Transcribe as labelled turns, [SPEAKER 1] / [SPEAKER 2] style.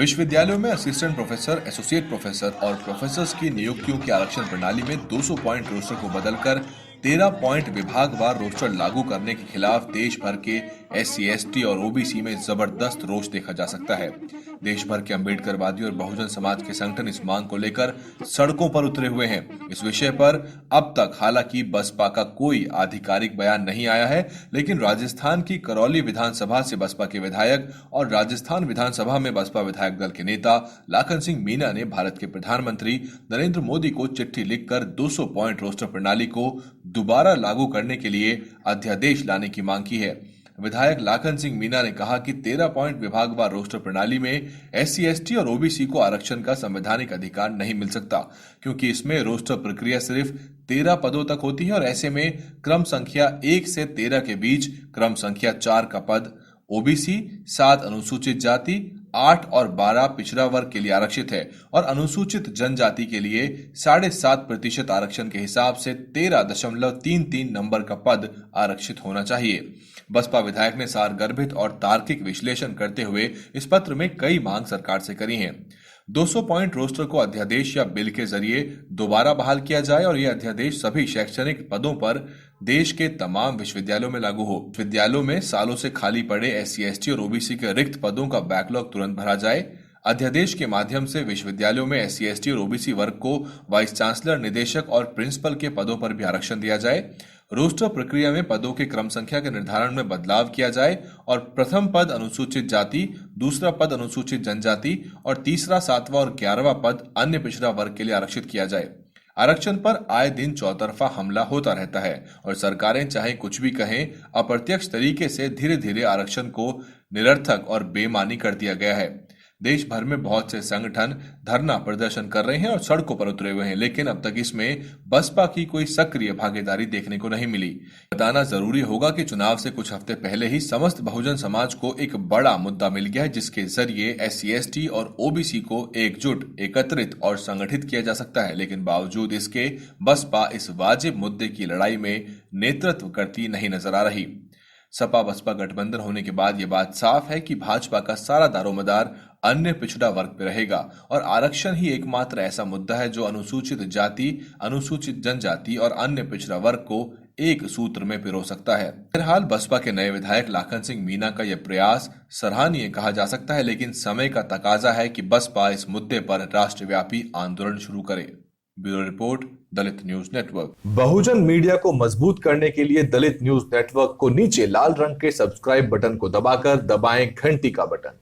[SPEAKER 1] विश्वविद्यालयों में assistant professor, associate professor और प्रोफेसर्स की नियुक्तियों की आरक्षण प्रणाली में 200 पॉइंट रोस्टर को बदलकर 13 पॉइंट विभागवार रोस्टर लागू करने के खिलाफ देश भर के एससी, एसटी और ओबीसी में जबरदस्त रोष देखा जा सकता है। देश भर के अम्बेडकरवादी और बहुजन समाज के संगठन इस मांग को लेकर सड़कों पर उतरे हुए हैं। इस विषय पर अब तक हालांकि बसपा का कोई आधिकारिक बयान नहीं आया है, लेकिन राजस्थान की करौली विधानसभा से बसपा के विधायक और राजस्थान विधानसभा में बसपा विधायक दल के नेता लाखन सिंह मीणा ने भारत के प्रधानमंत्री नरेंद्र मोदी को चिट्ठी लिखकर 200 पॉइंट रोस्टर प्रणाली को दोबारा लागू करने के लिए अध्यादेश लाने की मांग की है। विधायक लाखन सिंह मीणा ने कहा कि 13 पॉइंट विभागवार रोस्टर प्रणाली में एससी, एसटी और ओबीसी को आरक्षण का संवैधानिक अधिकार नहीं मिल सकता, क्योंकि इसमें रोस्टर प्रक्रिया सिर्फ 13 पदों तक होती है और ऐसे में क्रम संख्या 1 से 13 के बीच क्रम संख्या 4 का पद ओबीसी, 7 अनुसूचित जाति, 8 और 12 पिछड़ा वर्ग के लिए आरक्षित है और अनुसूचित जनजाति के लिए 7.5% आरक्षण के हिसाब से 13.33 नंबर का पद आरक्षित होना चाहिए। बसपा विधायक ने सारगर्भित और तार्किक विश्लेषण करते हुए इस पत्र में कई मांग सरकार से करी हैं। 200 पॉइंट रोस्टर को अध्यादेश या बिल के जरिए दोबारा बहाल किया जाए और यह अध्यादेश सभी शैक्षणिक पदों पर देश के तमाम विश्वविद्यालयों में लागू हो। विश्वविद्यालयों में सालों से खाली पड़े एससी, एसटी और ओबीसी के रिक्त पदों का बैकलॉग तुरंत भरा जाए। अध्यादेश के माध्यम से विश्वविद्यालयों में एससी, एसटी और ओबीसी वर्ग को वाइस चांसलर, निदेशक और प्रिंसिपल के पदों पर भी आरक्षण दिया जाए। रोस्टर प्रक्रिया में पदों के क्रम संख्या के निर्धारण में बदलाव किया जाए और प्रथम पद अनुसूचित जाति, दूसरा पद अनुसूचित जनजाति और तीसरा, 7वां और 11वां पद अन्य पिछड़ा वर्ग के लिए आरक्षित किया जाए। आरक्षण पर आए दिन चौतरफा हमला होता रहता है और सरकारें चाहे कुछ भी कहें, अप्रत्यक्ष तरीके से धीरे धीरे आरक्षण को निरर्थक और बेमानी कर दिया गया है। देश भर में बहुत से संगठन धरना प्रदर्शन कर रहे हैं और सड़कों पर उतरे हुए हैं, लेकिन अब तक इसमें बसपा की कोई सक्रिय भागीदारी देखने को नहीं मिली। बताना जरूरी होगा कि चुनाव से कुछ हफ्ते पहले ही समस्त बहुजन समाज को एक बड़ा मुद्दा मिल गया है, जिसके जरिए एससी, एसटी और ओबीसी को एकजुट, एकत्रित और संगठित किया जा सकता है। लेकिन बावजूद इसके बसपा इस वाजिब मुद्दे की लड़ाई में नेतृत्व करती नहीं नजर आ रही। सपा बसपा गठबंधन होने के बाद यह बात साफ है कि भाजपा का सारा दारोमदार अन्य पिछड़ा वर्ग पे रहेगा और आरक्षण ही एकमात्र ऐसा मुद्दा है जो अनुसूचित जाति, अनुसूचित जनजाति और अन्य पिछड़ा वर्ग को एक सूत्र में पिरो सकता है। फिलहाल बसपा के नए विधायक लाखन सिंह मीणा का यह प्रयास सराहनीय कहा जा सकता है, लेकिन समय का तकाजा है कि बसपा इस मुद्दे पर राष्ट्रव्यापी आंदोलन शुरू करे। ब्यूरो रिपोर्ट, दलित न्यूज नेटवर्क।
[SPEAKER 2] बहुजन मीडिया को मजबूत करने के लिए दलित न्यूज नेटवर्क को नीचे लाल रंग के सब्सक्राइब बटन को दबाकर दबाएं घंटी का बटन।